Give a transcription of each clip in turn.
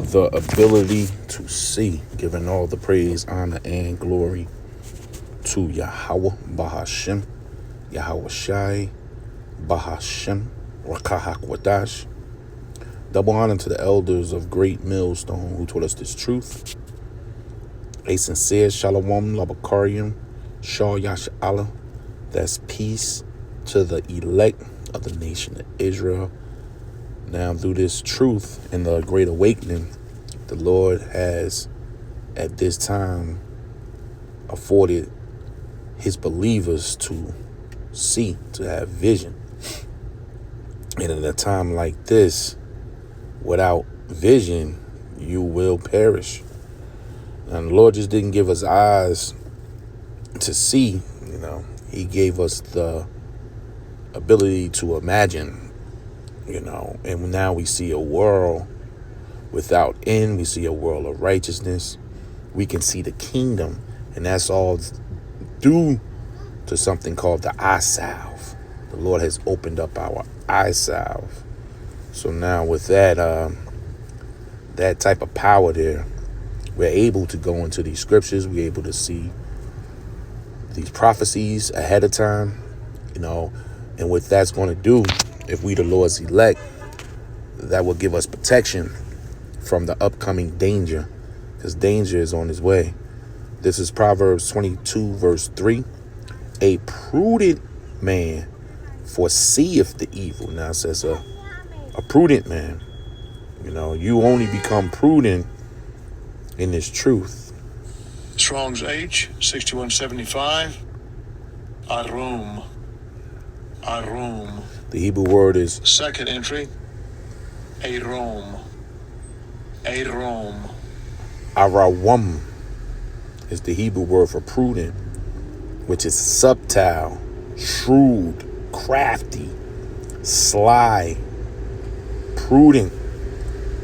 the ability to see, giving all the praise, honor, and glory to Yahweh Bahashem, Yahweh Shai Bahashem, Rakahak Wadash. Double honor to the elders of Great Millstone who taught us this truth. A sincere Shalom Labakarium, Shah Yash Allah. That's peace to the elect of the nation of Israel. Now, through this truth and the Great Awakening, the Lord has, at this time, afforded his believers to see, to have vision. And in a time like this, without vision, you will perish. And the Lord just didn't give us eyes to see, He gave us the ability to imagine, and now we see a world without end. We see a world of righteousness. We can see the kingdom, and that's all due to something called the eye salve. The Lord has opened up our eye salve. So now with that type of power there, we're able to go into these scriptures. We're able to see these prophecies ahead of time, and what that's going to do, if we the Lord's elect, that will give us protection from the upcoming danger, because danger is on his way. This is Proverbs 22, verse 3. A prudent man foreseeth the evil. Now it says a prudent man. You only become prudent in this truth. Strong's H, 6175. Arum. The Hebrew word is second entry. Arum. Arawam is the Hebrew word for prudent, which is subtle, shrewd, crafty, sly, prudent.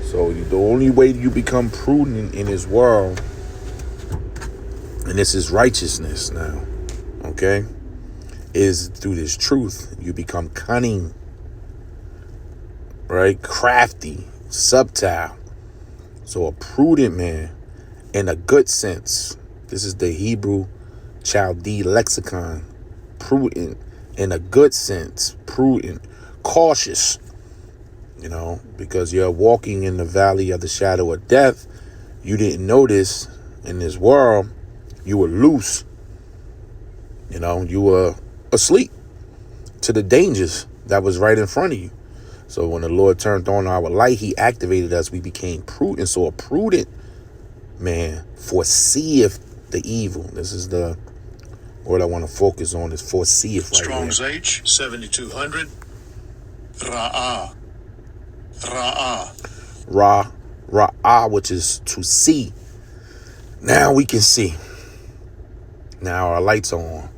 So the only way you become prudent in this world, and this is righteousness now, okay, is through this truth. You become cunning, right? Crafty, subtle. So a prudent man, in a good sense. This is the Hebrew Chaldee lexicon. Prudent, in a good sense. Prudent, cautious, because you're walking in the valley of the shadow of death. You didn't notice in this world, you were loose. You were asleep to the dangers that was right in front of you. So when the Lord turned on our light, he activated us. We became prudent. So a prudent man foreseeth the evil. This is the word I want to focus on, is foreseeth right Strong's here. H, 7200. Ra'ah, which is to see. Now we can see. Now our lights are on.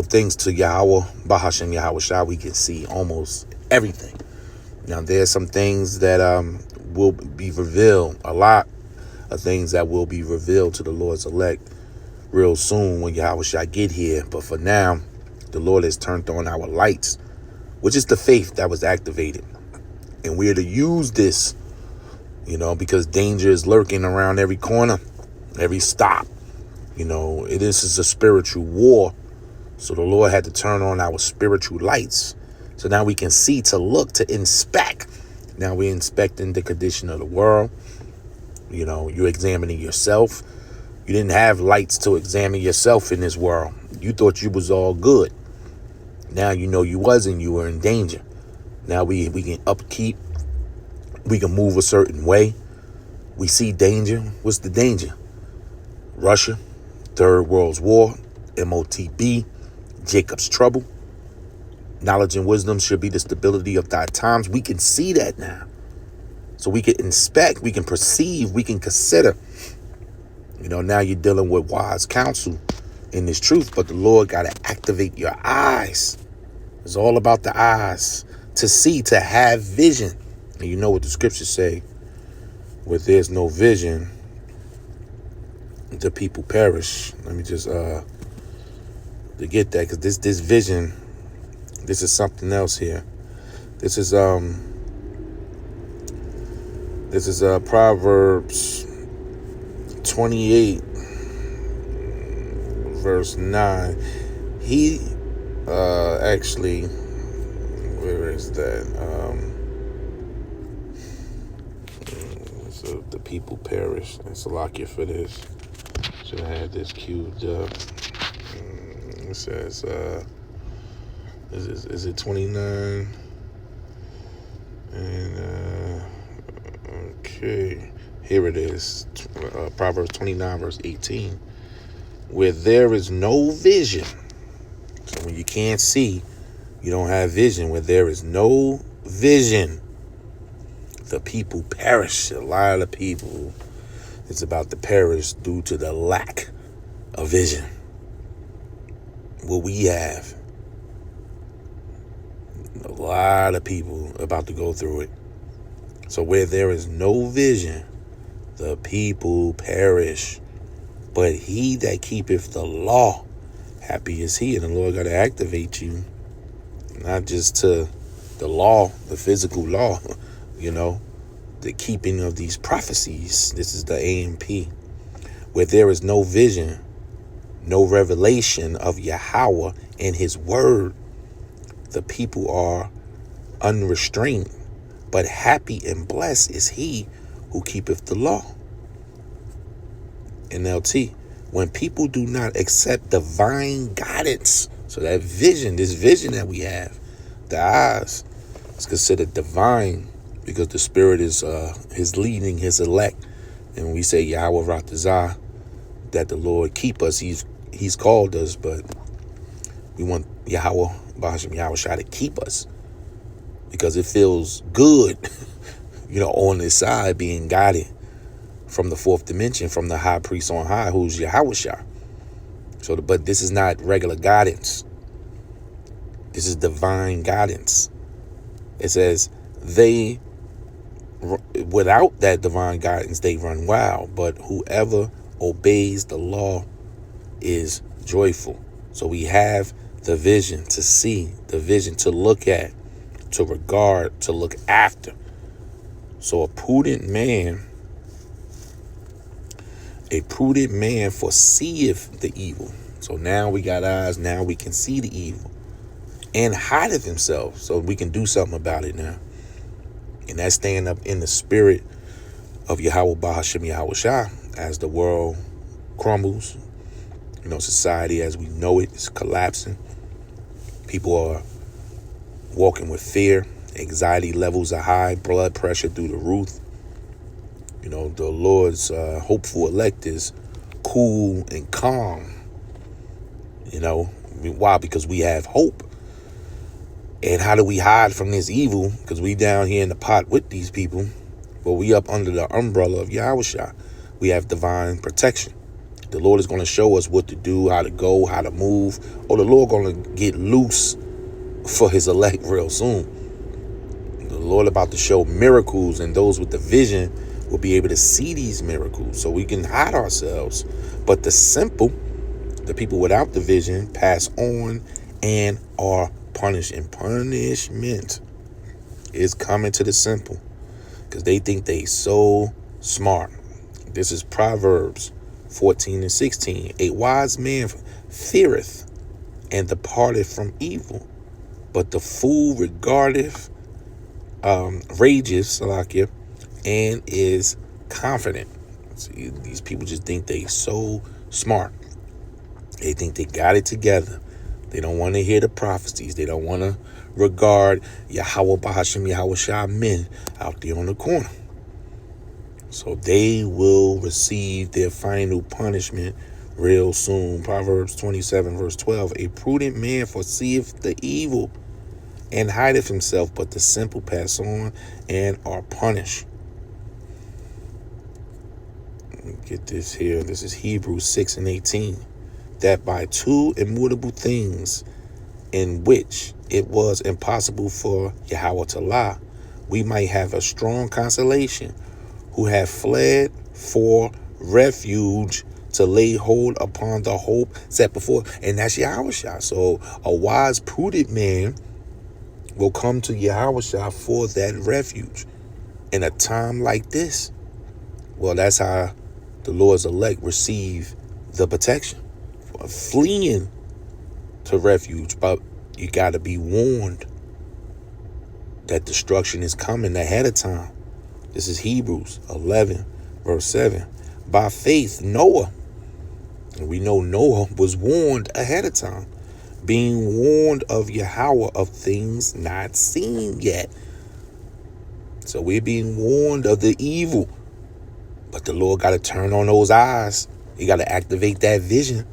Thanks to Yahweh, Bahashem, Yahweh Shai, we can see almost everything. Now, there's some things that will be revealed, a lot of things that will be revealed to the Lord's elect real soon when Yahweh Shai get here. But for now, the Lord has turned on our lights, which is the faith that was activated. And we're to use this, because danger is lurking around every corner, every stop. This is a spiritual war. So the Lord had to turn on our spiritual lights. So now we can see, to look, to inspect. Now we're inspecting the condition of the world. You're examining yourself. You didn't have lights to examine yourself in this world. You thought you was all good. Now you wasn't. You were in danger. Now we can upkeep. We can move a certain way. We see danger. What's the danger? Russia, Third World War, MOTB, Jacob's trouble. Knowledge and wisdom should be the stability of thy times. We can see that now. So we can inspect, we can perceive, we can consider. Now you're dealing with wise counsel in this truth, but the Lord got to activate your eyes. It's all about the eyes, to see, to have vision. And you know what the scriptures say, where there's no vision, the people perish. Let me just to get that, because this vision, this is something else here. This is This is Proverbs 28, verse 9. He actually, where is that? So the people perish. And Salakia for this. Should have had this queued up. It says, is it 29? And okay, here it is. Proverbs 29, verse 18. Where there is no vision, so when you can't see, you don't have vision. Where there is no vision, the people perish. A lot of people is about to perish due to the lack of vision. What we have, a lot of people about to go through it. So where there is no vision, the people perish. But he that keepeth the law, happy is he. And the Lord got to activate you, not just to the law, the physical law, the keeping of these prophecies. This is the AMP. Where there is no vision, no revelation of Yahweh and his word, the people are unrestrained. But happy and blessed is he who keepeth the law. NLT. When people do not accept divine guidance, so that vision, this vision that we have, the eyes, is considered divine because the Spirit is leading his elect. And we say Yahweh Ratazah, that the Lord keep us. He's called us, but we want Yahweh Bahashim Yahweh Shai to keep us because it feels good, on this side being guided from the fourth dimension, from the high priest on high, who's Yahweh Shai. But this is not regular guidance. This is divine guidance. It says without that divine guidance, they run wild. But whoever obeys the law is joyful. So we have the vision to see, the vision to look at, to regard, to look after. So a prudent man foreseeth the evil. So now we got eyes, now we can see the evil. And hideth himself, so we can do something about it now. And that's staying up in the spirit of Yahweh Bahashim Yahweh Shai as the world crumbles. Society as we know it is collapsing. People are walking with fear. Anxiety levels are high. Blood pressure through the roof. The Lord's hopeful elect is cool and calm. Why? Because we have hope. And how do we hide from this evil? Because we down here in the pot with these people. But we up under the umbrella of Yahweh Shai. We have divine protection. The Lord is going to show us what to do, how to go, how to move. The Lord going to get loose for his elect real soon. The Lord about to show miracles, and those with the vision will be able to see these miracles so we can hide ourselves. But the simple, the people without the vision, pass on and are punished. And punishment is coming to the simple because they think they so smart. This is Proverbs 14 and 16. A wise man feareth and departeth from evil, but the fool rages, Salakia, and is confident. See, these people just think they so smart. They think they got it together. They don't want to hear the prophecies. They don't want to regard Yahweh Bahashim Yahweh Shai men out there on the corner. So they will receive their final punishment real soon. Proverbs 27 verse 12. A prudent man foreseeth the evil and hideth himself, but the simple pass on and are punished. Get this here. This is Hebrews 6 and 18. That by two immutable things in which it was impossible for Yahweh to lie, we might have a strong consolation, who have fled for refuge to lay hold upon the hope set before. And that's Yahweh Shai. So a wise, prudent man will come to Yahweh Shai for that refuge in a time like this, well, that's how the Lord's elect receive the protection. Fleeing to refuge, but you got to be warned that destruction is coming ahead of time. This is Hebrews 11, verse 7. By faith, Noah, and we know Noah was warned ahead of time, being warned of Yahweh of things not seen yet. So we're being warned of the evil, but the Lord got to turn on those eyes. He got to activate that vision,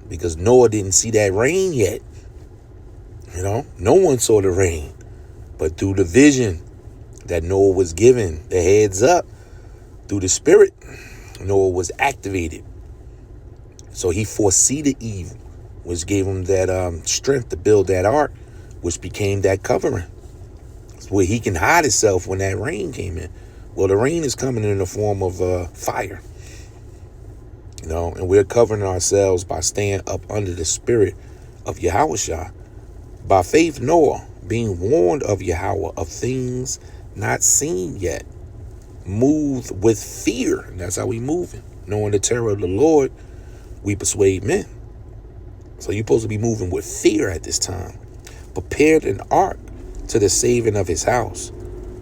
because Noah didn't see that rain yet. You know, no one saw the rain, but through the vision that Noah was given, the heads up, through the Spirit, Noah was activated. So he foresee the evil, which gave him that strength to build that ark, which became that covering. It's where he can hide himself when that rain came in. Well, the rain is coming in the form of fire. You know, and we're covering ourselves by staying up under the Spirit of Yahushua. By faith, Noah, being warned of Yahweh of things not seen yet, moved with fear. And that's how we moving. Knowing the terror of the Lord, we persuade men. So you're supposed to be moving with fear at this time. Prepared an ark to the saving of his house,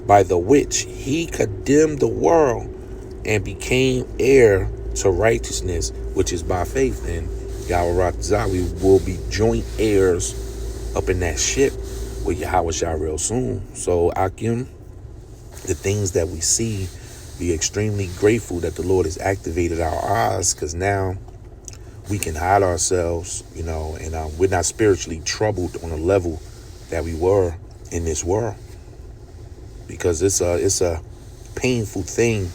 by the which he condemned the world and became heir to righteousness, which is by faith. And Yahweh we will be joint heirs up in that ship with Yahweh real soon. So Akim, the things that we see, be extremely grateful that the Lord has activated our eyes, because now we can hide ourselves, you know, and we're not spiritually troubled on a level that we were in this world, because it's a painful thing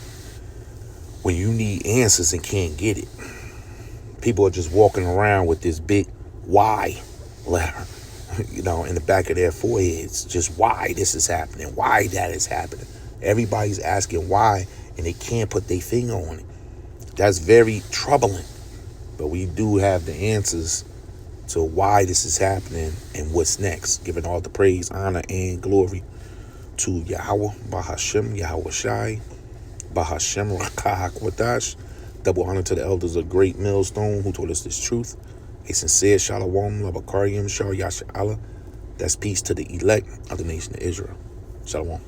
when you need answers and can't get it. People are just walking around with this big why letter, you know, in the back of their foreheads, just why this is happening, why that is happening. Everybody's asking why, and they can't put their finger on it. That's very troubling. But we do have the answers to why this is happening and what's next. Giving all the praise, honor, and glory to Yahweh, Bahashem, Yahweh Shai, Bahashem, Rakah HaKwadash. Double honor to the elders of Great Millstone who told us this truth. A sincere Shalom, Labakariam, Shal Yasha Allah. That's peace to the elect of the nation of Israel. Shalom.